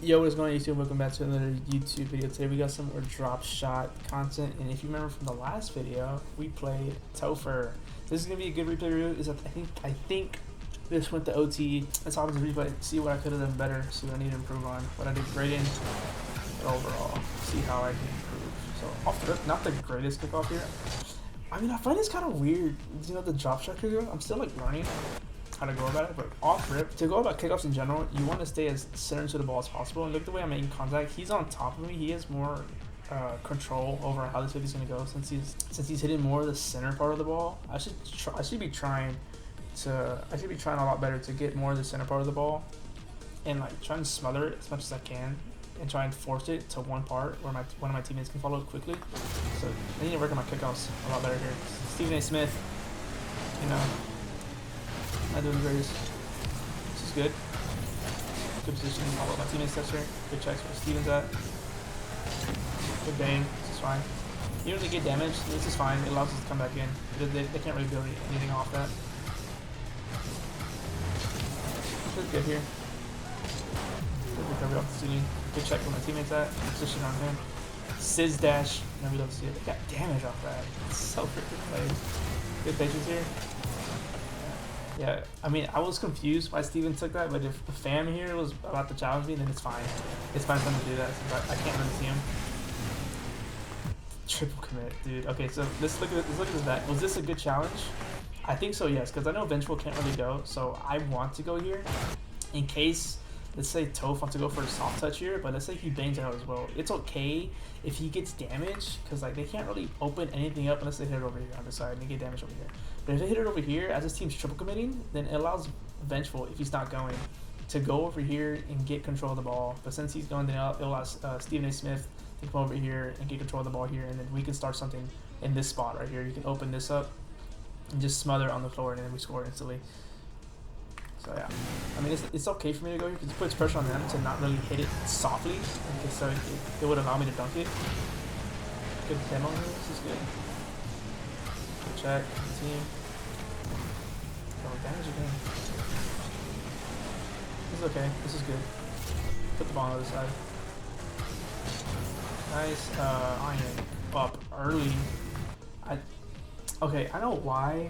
Yo, what is going on YouTube? Welcome back to another YouTube video. Today we got some more drop shot content, and if you remember from the last video, we played Topher. This is gonna be a good replay review. I think this went to OT. Let's hop into replay, see what I could have done better, see what I need to improve on, what I did great in, but overall, see how I can improve. So off the rip, not the greatest kickoff here. I mean, I find this kind of weird. You know, the drop shot kickoff. I'm still like learning how to go about it, but off rip, to go about kickoffs in general, you want to stay as centered to the ball as possible. And look at the way I'm making contact. He's on top of me. He has more control over how this is going to go since he's hitting more of the center part of the ball. I should be trying a lot better to get more of the center part of the ball and like try and smother it as much as I can and try and force it to one part where one of my teammates can follow it quickly. So I need to work on my kickoffs a lot better here. Stephen A. Smith, you know, not doing the greatest. This is good. Good position. I'll let my teammates touch here. Good checks where Steven's at. Good bang. This is fine. Even if they get damaged, this is fine. It allows us to come back in. They can't really build anything off that. Good here. Good recovery off the ceiling. Good check where my teammates at. Position on him. Sizz dash. Never love to see it. They got damage off that. It's so freaking played. Good patience here. Yeah, I mean, I was confused why Steven took that, but if the fam here was about to challenge me, then it's fine. It's fine for him to do that, since I can't really see him. Triple commit, dude. Okay, so let's look at this back. Was this a good challenge? I think so, yes, because I know Vengeful can't really go, so I want to go here in case, let's say Toph wants to go for a soft touch here, but let's say he bangs out as well. It's okay if he gets damage, because like they can't really open anything up unless they hit it over here on the side and they get damage over here. But if they hit it over here, as this team's triple committing, then it allows Vengeful, if he's not going, to go over here and get control of the ball. But since he's going, then it allows Stephen A. Smith to come over here and get control of the ball here, and then we can start something in this spot right here. You can open this up and just smother on the floor, and then we score instantly. So yeah, I mean, it's okay for me to go here because it puts pressure on them to not really hit it softly, so it would allow me to dunk it. Good demo here, this is good. Good check, team. Oh, damage again. This is okay, this is good. Put the ball on the other side. Nice, iron up early. Okay, I know why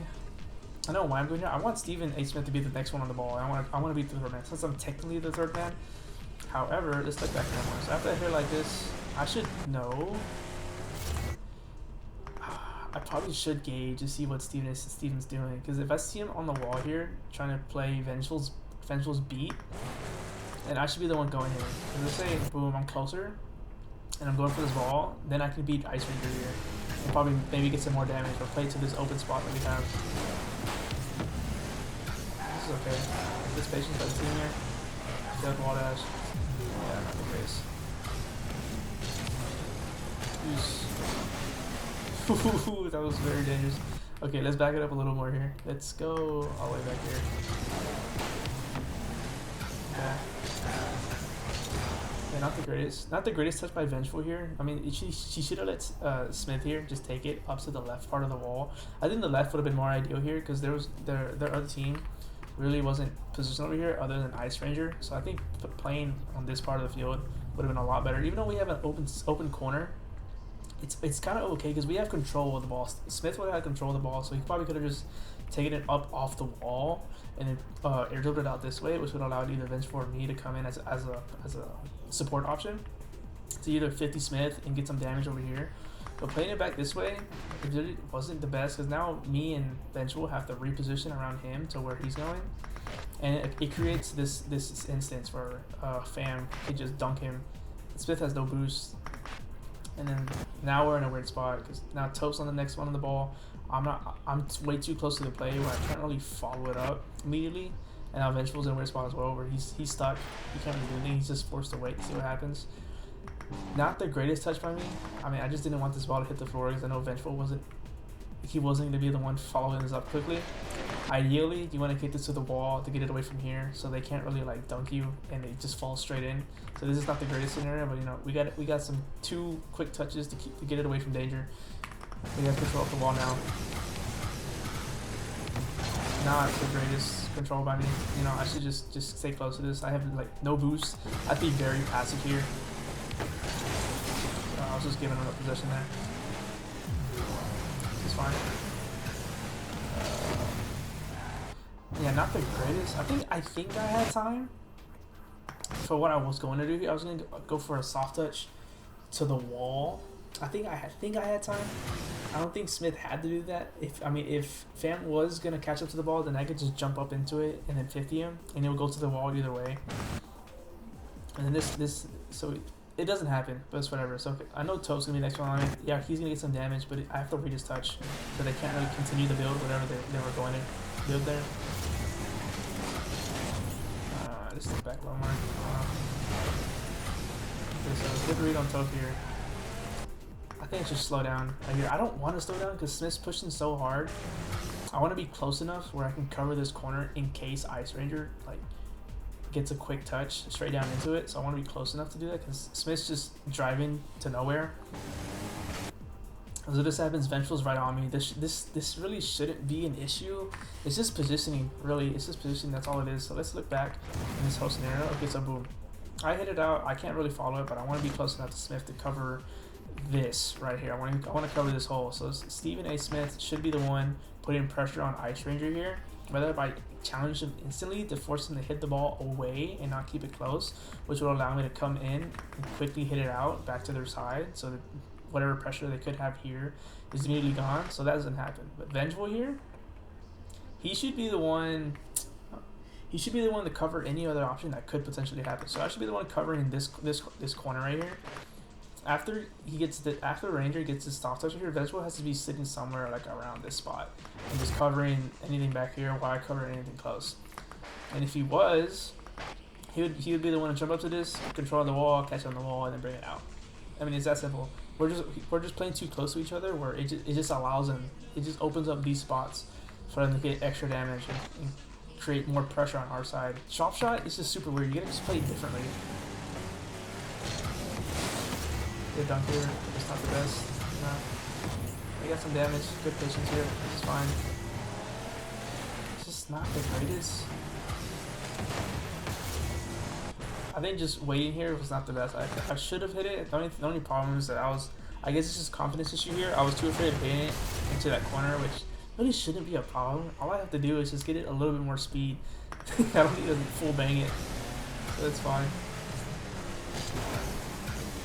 I'm doing here. I want Stephen A. Smith to be the next one on the ball. I want to be the third man, since I'm technically the third man. However, let's look back at that. So after I hit like this, I should know. I probably should gauge to see what Steven's doing, because if I see him on the wall here trying to play Vengeful's beat, then I should be the one going here. And let's say, boom, I'm closer, and I'm going for this ball, then I can beat Ice Ranger here, and probably maybe get some more damage or play to this open spot that we have. This is okay. This patience by the team here. Dead wall dash. Yeah, not the greatest. Ooh, that was very dangerous. Okay, let's back it up a little more here. Let's go all the way back here. Yeah. Yeah, not the greatest touch by Vengeful here. I mean, she should have let Smith here just take it up to the left part of the wall. I think the left would have been more ideal here because their other team really wasn't positioned over here other than Ice Ranger. So I think playing on this part of the field would have been a lot better. Even though we have an open corner, it's kind of okay because we have control of the ball. Smith would have had control of the ball, so he probably could have just taken it up off the wall and then air dribbled it out this way, which would allow either Vengeful or me to come in as a support option to either 50 Smith and get some damage over here. But playing it back this way, it really wasn't the best because now me and Vengeful have to reposition around him to where he's going, and it creates this instance where Fam can just dunk him. Smith has no boost. And then now we're in a weird spot because now Toph's on the next one on the ball. I'm way too close to the play where I can't really follow it up immediately. And now Vengeful's in a weird spot as well where he's stuck. He can't really do anything. He's just forced to wait to see what happens. Not the greatest touch by me. I mean, I just didn't want this ball to hit the floor because I know Vengeful wasn't going to be the one following this up quickly. Ideally, you want to kick this to the wall to get it away from here, so they can't really like dunk you and it just falls straight in. So this is not the greatest scenario, but you know we got some 2 quick touches to get it away from danger. We have control of the wall now. not the greatest control by me. You know, I should just stay close to this. I have like no boost. I'd be very passive here. I was just giving him a possession there. It's fine. Yeah, not the greatest. I think I had time for what I was going to do here. I was going to go for a soft touch to the wall. I think I had time. I don't think Smith had to do that. If Fam was gonna catch up to the ball, then I could just jump up into it and then 50 him, and it would go to the wall either way. And then so it doesn't happen, but it's whatever. So I know Toad's gonna be the next one on it. Yeah, he's gonna get some damage, but I have to read his touch, so they can't really continue the build, whatever they were going to build there. Just step back a little more. Okay, so good read on Toad here. I think I should slow down right here. I don't want to slow down because Smith's pushing so hard. I want to be close enough where I can cover this corner in case Ice Ranger like gets a quick touch straight down into it. So I want to be close enough to do that because Smith's just driving to nowhere. So if this happens, Vengeful's right on me. This really shouldn't be an issue. It's just positioning, really. It's just positioning. That's all it is. So let's look back in this whole scenario. Okay, so boom. I hit it out. I can't really follow it, but I want to be close enough to Smith to cover this right here. I want to cover this hole. So Stephen A. Smith should be the one putting pressure on Ice Ranger here, whether by challenge him instantly to force him to hit the ball away and not keep it close, which will allow me to come in and quickly hit it out back to their side, so that whatever pressure they could have here is immediately gone. So that doesn't happen. But Vengeful here, he should be the one. He should be the one to cover any other option that could potentially happen. So I should be the one covering this corner right here. After Ranger gets his soft touch here, Vengeful has to be sitting somewhere like around this spot and just covering anything back here while I cover anything close. And if he was, he would be the one to jump up to this, control the wall, catch on the wall, and then bring it out. I mean, it's that simple. We're just playing too close to each other, where it just allows them, it just opens up these spots for them to get extra damage and create more pressure on our side. Dropshot is just super weird. You gotta just play it differently. Good dunk here. It's not the best. No. We got some damage. Good patience here. It's fine. It's just not the greatest. I think just waiting here was not the best. I should have hit it. The only problem is that I guess it's just confidence issue here. I was too afraid of hitting it into that corner, which really shouldn't be a problem. All I have to do is just get it a little bit more speed. I don't need to full bang it. So that's fine.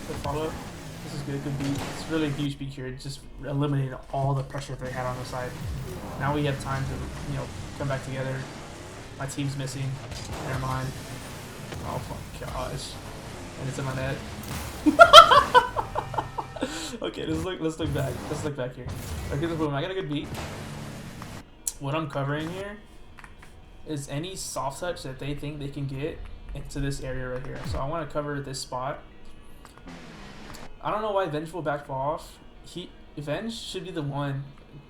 Good follow-up. This is good. Good beat. It's really a huge beat here. It just eliminated all the pressure that they had on the side. Now we have time to, come back together. My team's missing. Never mind. Oh my gosh. And it's in my net. Okay, let's look back. Let's look back here. Okay, boom. I got a good beat. What I'm covering here is any soft touch that they think they can get into this area right here. So I want to cover this spot. I don't know why Vengeful backed off. Venge should be the one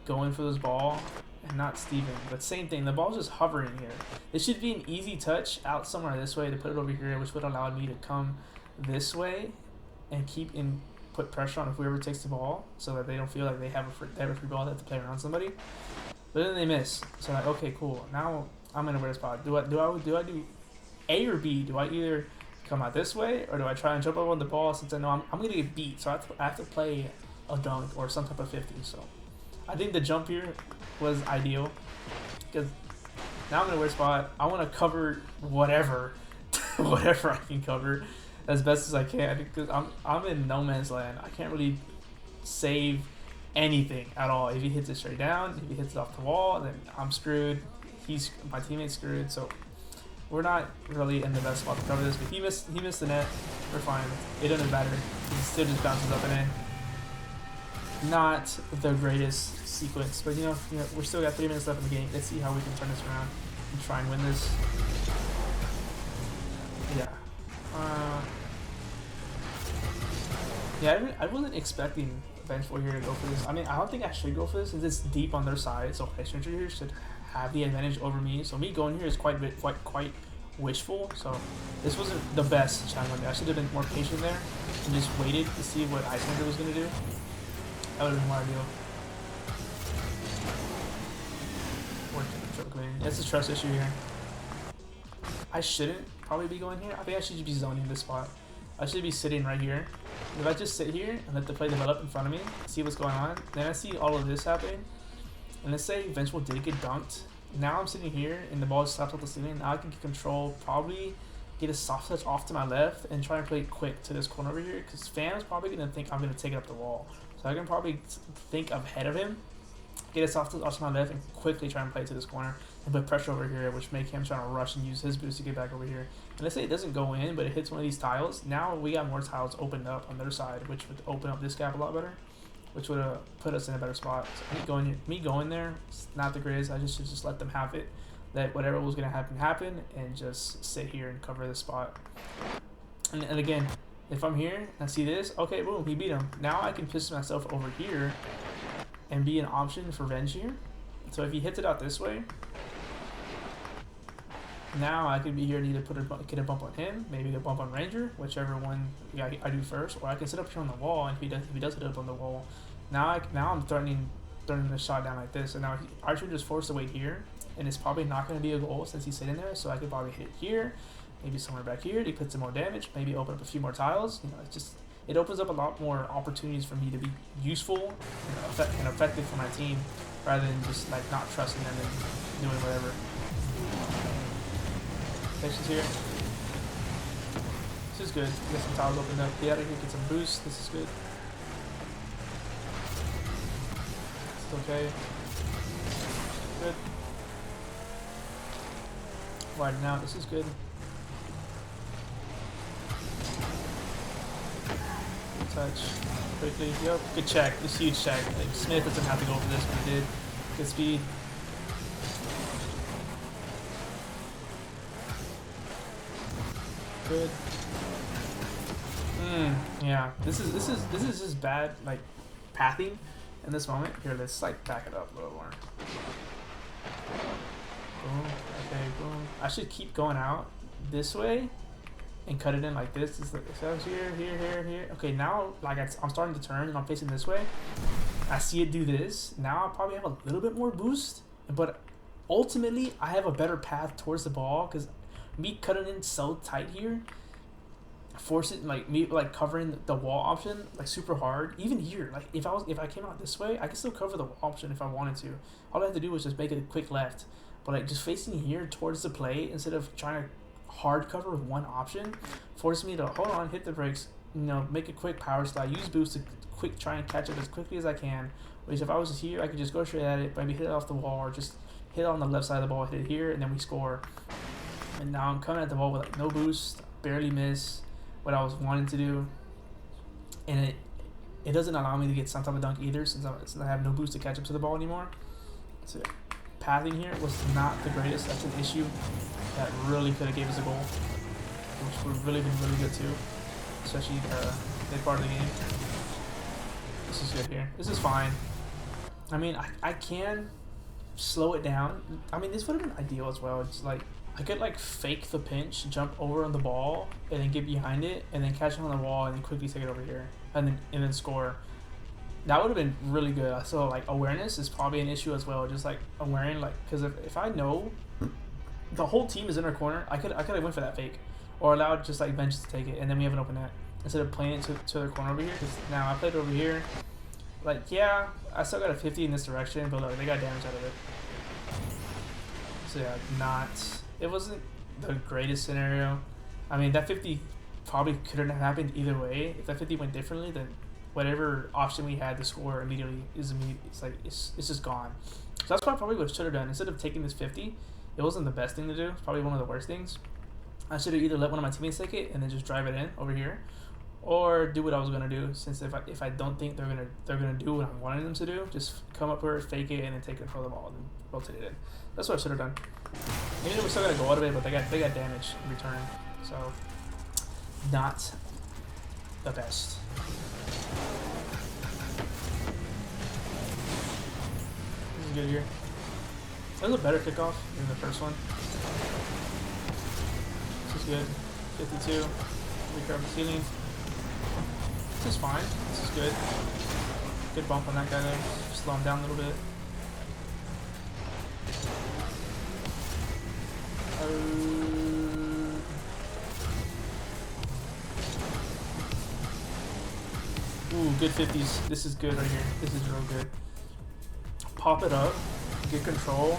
going for this ball and not Steven. But same thing, the ball's just hovering here. It should be an easy touch out somewhere this way to put it over here, which would allow me to come this way and put pressure on whoever takes the ball, so that they don't feel like they have a free ball, they have to play around somebody. But then they miss. So like, okay, cool. Now I'm in a weird spot. Do I do A or B? Do I either come out this way, or do I try and jump over on the ball since I know I'm gonna get beat? So I have to play a dunk or some type of 50. So I think the jump here was ideal, because now I'm in a weird spot. I want to cover whatever whatever I can cover as best as I can, because I'm in no man's land. I can't really save anything at all. If he hits it straight down, if he hits it off the wall, then I'm screwed. My teammate's screwed. So we're not really in the best spot to cover this. But he missed the net. We're fine. It doesn't matter. He still just bounces up and in. Not the greatest sequence, but we're still got 3 minutes left in the game. Let's see how we can turn this around and try and win this. Yeah. I wasn't expecting Vengeful here to go for this. I mean, I don't think I should go for this since it's deep on their side. So Ice Ranger here should have the advantage over me. So me going here is quite wishful. So this wasn't the best challenge. I should have been more patient there and just waited to see what Ice Ranger was gonna do. That would have been more ideal. choke him in. That's a trust issue here. I shouldn't probably be going here. I think I should just be zoning this spot. I should be sitting right here. If I just sit here and let the play develop in front of me, see what's going on, then I see all of this happening. And let's say Vengeful did get dunked. Now I'm sitting here and the ball just slaps off the ceiling. Now I can control, probably get a soft touch off to my left and try and play quick to this corner over here. Because Fam's probably going to think I'm going to take it up the wall. So I can probably think ahead of him, get a soft touch off to my left and quickly try and play to this corner. And put pressure over here, which make him trying to rush and use his boost to get back over here. And let's say it doesn't go in, but it hits one of these tiles. Now we got more tiles opened up on their side, which would open up this gap a lot better, which would put us in a better spot. So me going there, it's not the greatest. I should just let them have it. Let whatever was going to happen, and just sit here and cover the spot. And again, if I'm here and I see this, okay, boom, he beat him. Now I can position myself over here and be an option for Venge here. So if he hits it out this way, now I could be here and either get a bump on him, maybe a bump on Ranger, whichever one I do first, or I can sit up here on the wall, and if he does hit up on the wall, now I'm threatening the shot down like this, and now Archer just forced to wait here, and it's probably not going to be a goal since he's sitting there, so I could probably hit it here, maybe somewhere back here to put some more damage, maybe open up a few more tiles. You know, it opens up a lot more opportunities for me to be useful and effective for my team, rather than just like not trusting them and doing whatever. Patience here. This is good. Get some tiles opened up. Get out of here, get some boost. This is good. It's okay. Good. Widen out. This is good. Good touch. Quickly. Yep. Good check. This huge check. Like, Smith doesn't have to go for this, but he did. Good speed. Good. Yeah. This is just bad like pathing in this moment. Here, let's like back it up a little more. Boom. Okay. Boom. I should keep going out this way and cut it in like this. It's like so here. Okay. Now like I'm starting to turn and I'm facing this way. I see it do this. Now I probably have a little bit more boost, but ultimately I have a better path towards the ball because me cutting in so tight here, forcing like me like covering the wall option like super hard. Even here, like if I came out this way, I could still cover the wall option if I wanted to. All I had to do was just make it a quick left. But like just facing here towards the play instead of trying to hard cover with one option, forced me to hold on, hit the brakes, you know, make a quick power slide, use boost to quick try and catch up as quickly as I can. Whereas if I was here, I could just go straight at it, maybe hit it off the wall, or just hit it on the left side of the ball, hit it here, and then we score. And now I'm coming at the ball with like no boost, barely miss what I was wanting to do, and it doesn't allow me to get some type of dunk either since I have no boost to catch up to the ball anymore. So pathing here was not the greatest. That's an issue that really could have gave us a goal, which would have really been really good too, especially mid part of the game. This is good here. This is fine. I mean, I can slow it down. I mean, this would have been ideal as well. It's like I could like fake the pinch, jump over on the ball, and then get behind it, and then catch it on the wall, and then quickly take it over here, and then score. That would have been really good. So like awareness is probably an issue as well. Just like awareness, like because if I know the whole team is in our corner, I could have went for that fake, or allowed just like bench to take it, and then we have an open net instead of playing it to their corner over here. Because now I played over here. Like yeah, I still got a 50 in this direction, but look, they got damage out of it. So yeah, it wasn't the greatest scenario. I mean, that 50 probably couldn't have happened either way. If that 50 went differently, then whatever option we had to score immediately it's just gone. So that's probably what I should have done. Instead of taking this 50, it wasn't the best thing to do. It's probably one of the worst things. I should have either let one of my teammates take it and then just drive it in over here, or do what I was gonna do. Since if I don't think they're gonna do what I'm wanting them to do, just come up here, fake it, and then take control of the ball and rotate it in. That's what I should have done. Maybe we're still gonna go out of it, but they got damage in return, so not the best. This is good here. That was a better kickoff than the first one. This is good. 52. We grab the ceiling. This is fine. This is good. Good bump on that guy there. Slow him down a little bit. Ooh, good 50s. This is good right here. This is real good. Pop it up, get control,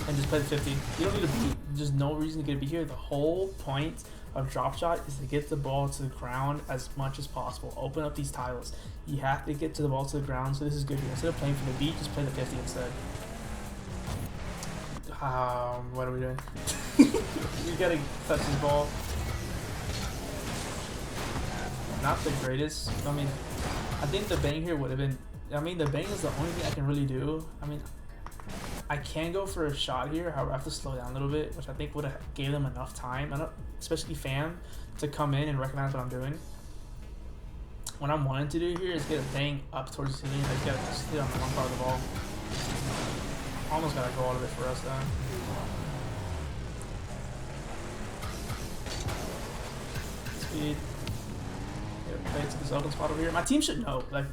and just play the 50. You don't need to beat. There's no reason to get a beat here. The whole point of drop shot is to get the ball to the ground as much as possible. Open up these tiles. You have to get to the ball to the ground, so this is good here. Instead of playing for the beat, just play the 50 instead. What are we doing? You gotta touch this ball. Not the greatest. I mean, I think the bang here would have been. I mean, the bang is the only thing I can really do. I mean, I can go for a shot here. However, I have to slow down a little bit, which I think would have gave them enough time, especially Fam, to come in and recognize what I'm doing. What I'm wanting to do here is get a bang up towards the ceiling. Like, get a hit on the one part of the ball. Almost got a goal out of it for us, though. Speed. Play to this open spot over here. My team should know. Like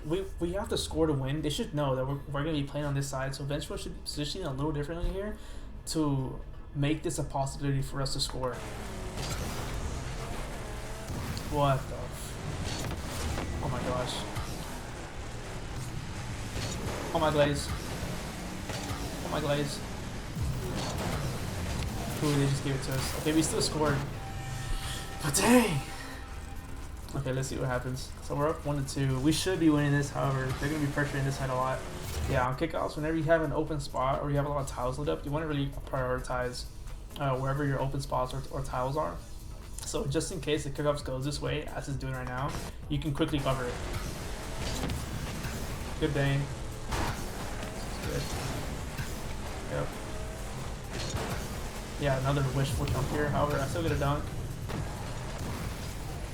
we have to score to win. They should know that we're gonna be playing on this side. So Vengeful should be positioning a little differently here to make this a possibility for us to score. What the? Oh my gosh. Oh my glaze. Oh my glaze. Ooh, they just gave it to us. Okay, we still scored. But dang. Okay, let's see what happens. So we're up 1-2. We should be winning this, however, they're going to be pressuring this side a lot. Yeah, on kickoffs, whenever you have an open spot or you have a lot of tiles lit up, you want to really prioritize wherever your open spots or tiles are. So just in case the kickoffs goes this way, as it's doing right now, you can quickly cover it. Good bang. Good. Yep. Yeah, another wishful jump here. However, I still get a dunk.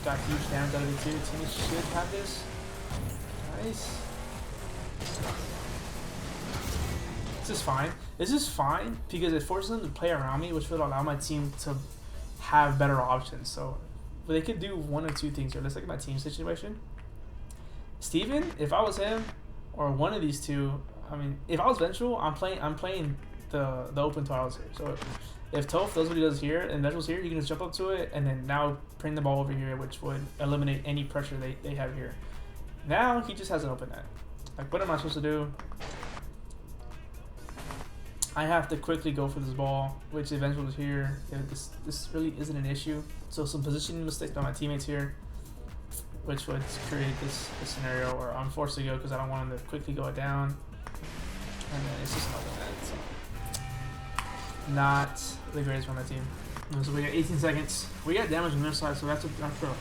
Got huge damage out of it too. Team should have this. Nice. This is fine. This is fine because it forces them to play around me, which would allow my team to have better options. So they could do one or two things here. Let's look at my team situation. Steven, if I was him, or one of these two, I mean, if I was Vengeful, I'm playing the open tiles here. So if Toph does what he does here and Vengefuls here, he can just jump up to it and then now bring the ball over here, which would eliminate any pressure they have here. Now he just has an open net. Like, what am I supposed to do? I have to quickly go for this ball, which eventually was here. Yeah, this really isn't an issue. So some positioning mistakes by my teammates here, which would create this scenario where I'm forced to go because I don't want them to quickly go it down. And then it's just an open net. So not the greatest for my team. So we got 18 seconds. We got damage on their side, so that's a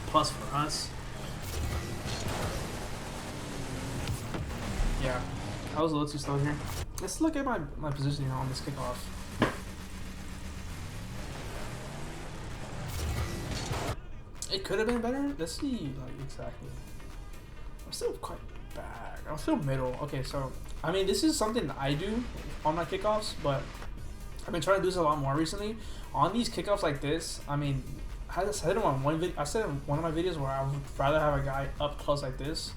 plus for us. Yeah, I was a little too slow here. Let's look at my positioning on this kickoff. It could have been better. Let's see, like, exactly. I'm still quite bad. I'm still middle. Okay, so I mean, this is something I do on my kickoffs, but I've been trying to do this a lot more recently. On these kickoffs like this, I mean, I said in one of my videos where I would rather have a guy up close like this,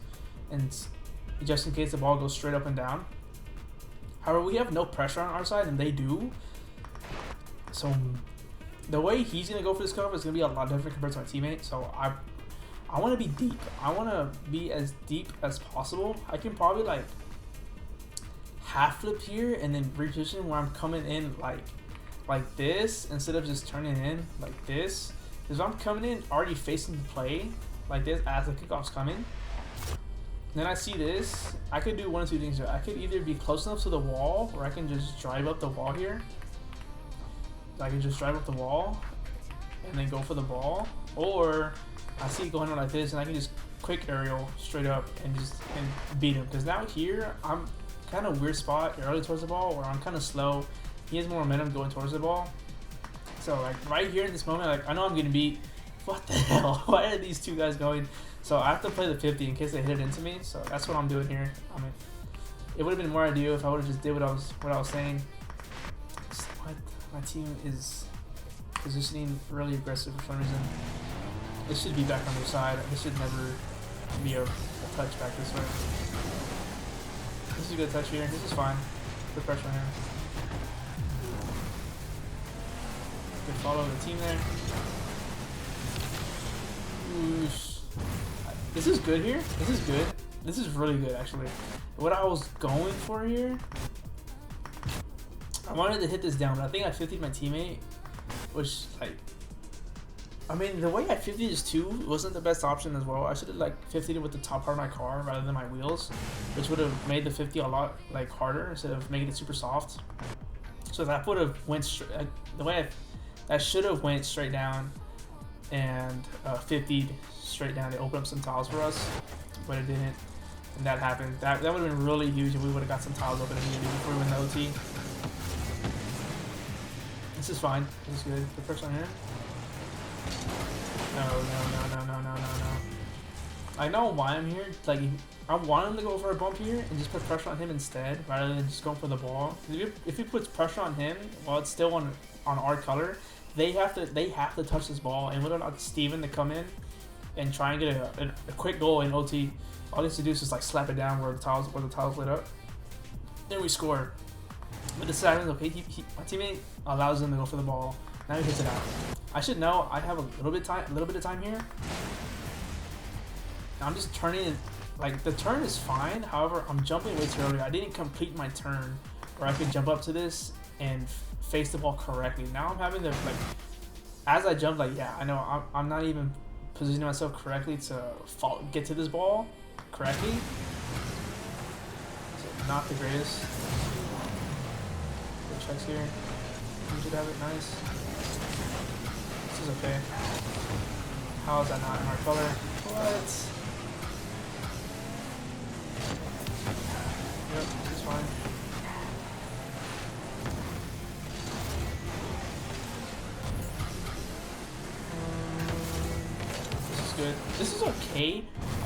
and just in case the ball goes straight up and down. However, we have no pressure on our side, and they do. So the way he's gonna go for this kickoff is gonna be a lot different compared to my teammate. So I want to be deep. I want to be as deep as possible. I can probably like half flip here and then reposition where I'm coming in like this instead of just turning in like this. Because if I'm coming in already facing the play like this as the kickoff's coming, then I see this, I could do one of two things here. I could either be close enough to the wall where I can just drive up the wall here. I can just drive up the wall and then go for the ball, or I see it going on like this and I can just quick aerial straight up and just beat him. Because now here I'm kind of weird spot early towards the ball where I'm kind of slow. He has more momentum going towards the ball. So like right here in this moment, like I know I'm getting beat. What the hell? Why are these two guys going? So I have to play the 50 in case they hit it into me. So that's what I'm doing here. I mean, it would have been more ideal if I would have just did what I was saying. What? My team is positioning really aggressive for some reason. This should be back on their side. This should never be a touch back this way. This is a good touch here. This is fine. Good pressure on him. could follow the team there. Oosh. This is good here. This is good. This is really good, actually. What I was going for here, I wanted to hit this down, but I think I 50'd my teammate, which, like, I mean, the way I 50'd this too wasn't the best option as well. I should have, like, 50'd it with the top part of my car rather than my wheels, which would have made the 50 a lot, like, harder instead of making it super soft. So that would have went straight, the way that should have went straight down and 50'd straight down to open up some tiles for us, but it didn't. And that happened. That would have been really huge if we would have got some tiles open immediately before we win the OT. This is fine. This is good. The first one here. No. I know why I'm here. Like, I want him to go for a bump here and just put pressure on him instead, rather than just going for the ball. If he puts pressure on him while it's still on our color, they have to touch this ball, and we allow Steven to come in and try and get a quick goal in OT. All he has to do is just like slap it down where the tiles lit up. Then we score. But this happens, okay, my teammate allows him to go for the ball. Now he hits it out. I should know I have a little bit of time here. Now I'm just turning, like, the turn is fine, however, I'm jumping way too early. I didn't complete my turn where I could jump up to this and face the ball correctly. Now I'm having to, like, as I jump, like, yeah, I know I'm not even positioning myself correctly to get to this ball correctly. So not the greatest. Good checks here. We should have it nice. This is okay. How is that not in our color? What? Yep, this is fine. This is good. This is okay. I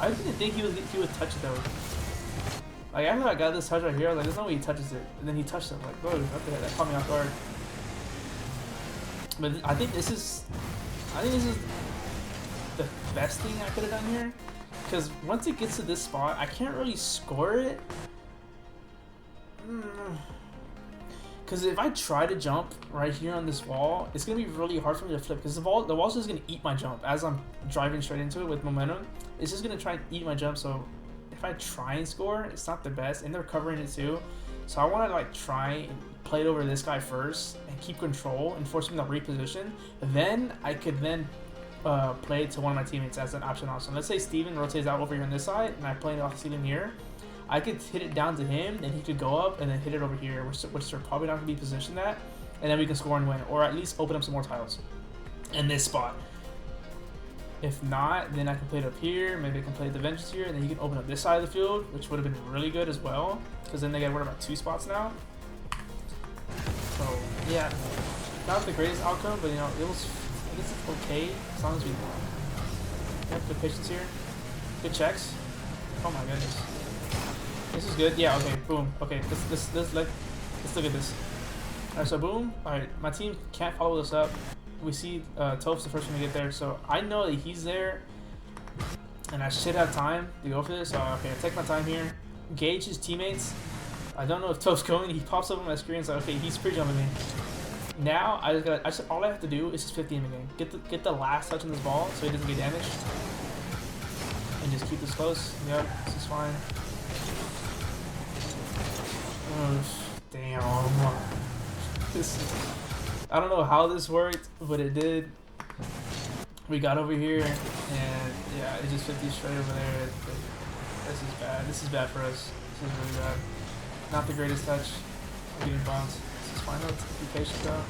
didn't think he would touch it though. Like, after I got this touch right here, I was like, there's no way he touches it. And then he touched it. I'm like, whoa, okay, that caught me off guard. But I think this is the best thing I could have done here. Because once it gets to this spot, I can't really score it. Because if I try to jump right here on this wall, it's going to be really hard for me to flip. Because the wall's just going to eat my jump as I'm driving straight into it with momentum. It's just going to try and eat my jump. So if I try and score, it's not the best. And they're covering it too. So I want to, like, try and play it over this guy first and keep control and force him to reposition. Then I could then play it to one of my teammates as an option also. Let's say Steven rotates out over here on this side and I play it off Steven here. I could hit it down to him, and he could go up and then hit it over here, which they're probably not going to be positioned at, and then we can score and win, or at least open up some more tiles in this spot. If not, then I can play it up here, maybe I can play the Vengeance here, and then he can open up this side of the field, which would have been really good as well, because then they got to worry about 2 spots now. So, yeah, not the greatest outcome, but, you know, I guess it's okay, as long as we have good patience here. Good checks. Oh my goodness. This is good. Yeah, okay, boom. Okay, let's look at this. Alright, so boom. Alright, my team can't follow this up. We see Toph's the first one to get there, so I know that he's there, and I should have time to go for this. So, okay, I take my time here. Gauge his teammates. I don't know if Toph's going. He pops up on my screen, so okay, he's pre-jumping me. Now, all I have to do is just 50 him again. Get the last touch on this ball so he doesn't get damaged. And just keep this close. Yep, this is fine. Oh, damn. I don't know how this worked, but it did. We got over here, and yeah, it just 50 straight over there. This is bad. This is bad for us. This is really bad. Not the greatest touch. I'm getting bumped. This is fine though. Be patient though.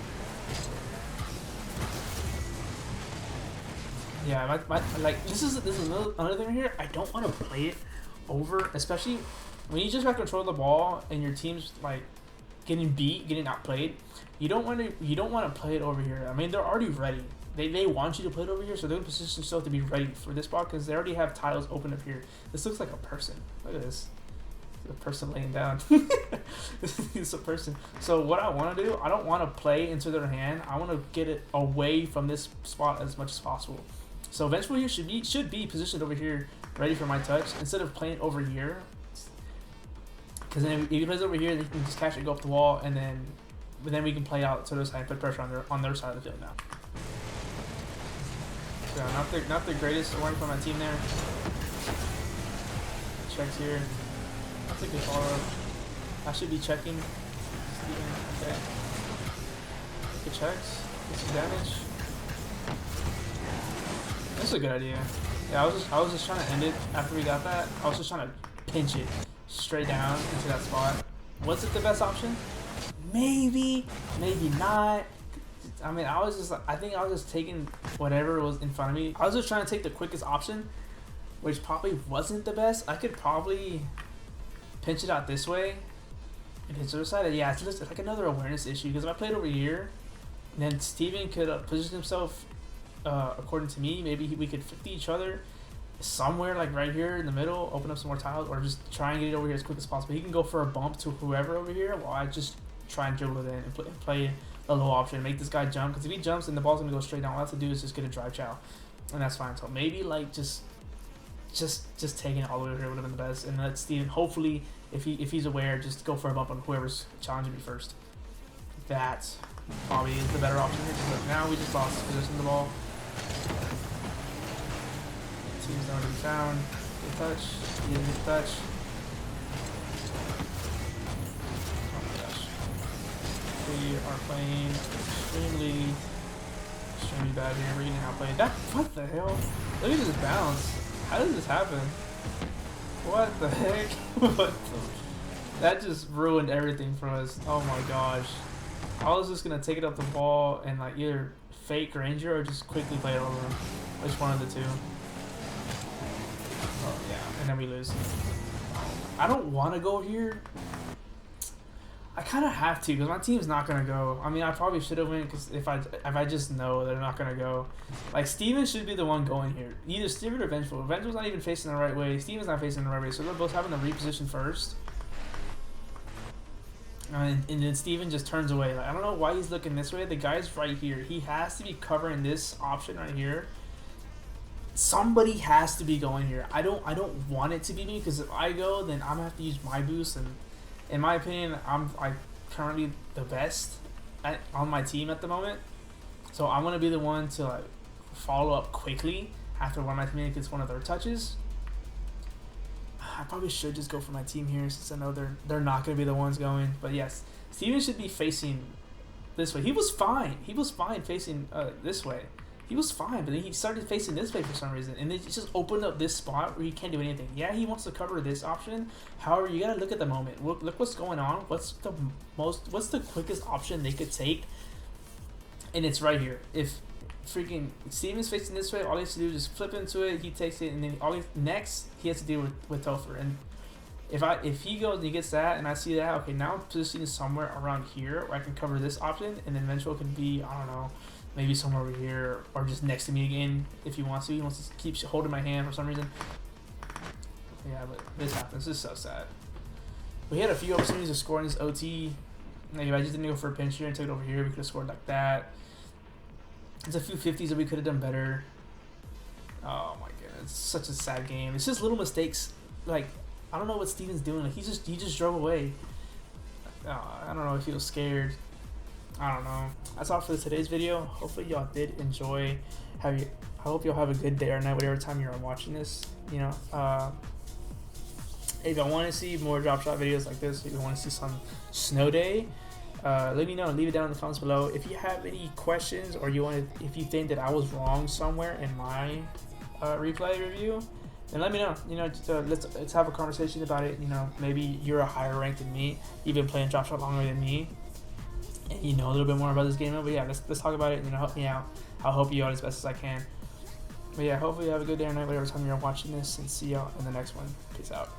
Yeah, like this is another thing right here. I don't want to play it over, especially when you just have control of the ball and your team's like getting outplayed. You don't want to play it over here. I mean, they're already ready. They want you to play it over here, so they're going to position themselves to be ready for this spot because they already have tiles open up here. This looks like a person. Look at this. A person laying down. It's a person. So what I want to do, I don't want to play into their hand. I want to get it away from this spot as much as possible. So eventually you should be positioned over here, ready for my touch, instead of playing over here. Because then if he plays over here, then he can just catch it, go up the wall, and then then we can play out to their side, put pressure on their side of the field now. So not the greatest warning from my team there. Checks here. That's a good follow-up. I should be checking. Okay. Good checks. Get some damage. That's a good idea. Yeah, I was just trying to end it after we got that. I was just trying to pinch it straight down into that spot. Was it the best option? Maybe, maybe not. I mean, I think I was just taking whatever was in front of me. I was just trying to take the quickest option, which probably wasn't the best. I could probably pinch it out this way and hit the other side. Yeah, it's just like another awareness issue, because if I played over here, then Steven could position himself according to me. Maybe we could 50 each other somewhere like right here in the middle, open up some more tiles, or just try and get it over here as quick as possible. He can go for a bump to whoever over here while I just try and dribble it in and play a low option, make this guy jump, because if he jumps and the ball's gonna go straight down, all I have to do is just get a drive chow, and that's fine. So maybe like just taking it all the way over here would have been the best, and let Steven, hopefully if he's aware, just go for a bump on whoever's challenging me first. That probably is the better option here, but now we just lost position of the ball. Team's nowhere to be found. Good touch. He didn't get the touch. We are playing extremely bad here. We're getting outplayed. What the hell? Look at this bounce. How does this happen? What the heck? That just ruined everything for us. Oh my gosh. I was just gonna take it up the ball and like either fake Ranger or just quickly play it over him. Which one of the two? Oh yeah, and then we lose. I don't want to go here. I kind of have to, because my team's not gonna go. I mean, I probably should have went, because if I just know they're not gonna go, like Steven should be the one going here. Either Steven or Vengeful. Vengefull's not even facing the right way. Steven's not facing the right way, so they're both having to reposition first. And then Steven just turns away. Like, I don't know why he's looking this way. The guy's right here. He has to be covering this option right here. Somebody has to be going here. I don't want it to be me, because if I go, then I'm gonna have to use my boost, and in my opinion, I'm currently the best on my team at the moment. So I want to be the one to like follow up quickly after one of my teammates gets one of their touches. I probably should just go for my team here, since I know they're not going to be the ones going. But yes, Steven should be facing this way. He was fine. He was fine facing this way. He was fine, but then he started facing this way for some reason, and it just opened up this spot where he can't do anything. Yeah, he wants to cover this option. However, you gotta look at the moment. Look what's going on. What's the quickest option they could take? And it's right here. If freaking Steven's facing this way, all he has to do is just flip into it. He takes it, and then next he has to deal with Topher. And if he goes and he gets that, and I see that, okay, now I'm positioning somewhere around here where I can cover this option, and then Vengeful can be, I don't know, maybe somewhere over here, or just next to me again if he wants to. He wants to keep holding my hand for some reason. Yeah, but this happens. This is so sad. We had a few opportunities to score in this OT. Like, if I just didn't go for a pinch here and took it over here, we could have scored like that. There's a few 50s that we could have done better. Oh my goodness, it's such a sad game. It's just little mistakes. Like, I don't know what Steven's doing. Like, he just drove away. I don't know if he was scared. I don't know. That's all for today's video. Hopefully y'all did enjoy. I hope y'all have a good day or night, whatever time you're watching this. You know, if y'all want to see more Dropshot videos like this, if you want to see some snow day, let me know. Leave it down in the comments below. If you have any questions, or if you think that I was wrong somewhere in my replay review, then let me know. You know, let's have a conversation about it. You know, maybe you're a higher rank than me. You've been playing Dropshot longer than me, and you know a little bit more about this game. But yeah, let's talk about it. You know, help me out. I'll help you out as best as I can. But yeah, hopefully you have a good day or night, whatever time you're watching this, and see y'all in the next one. Peace out.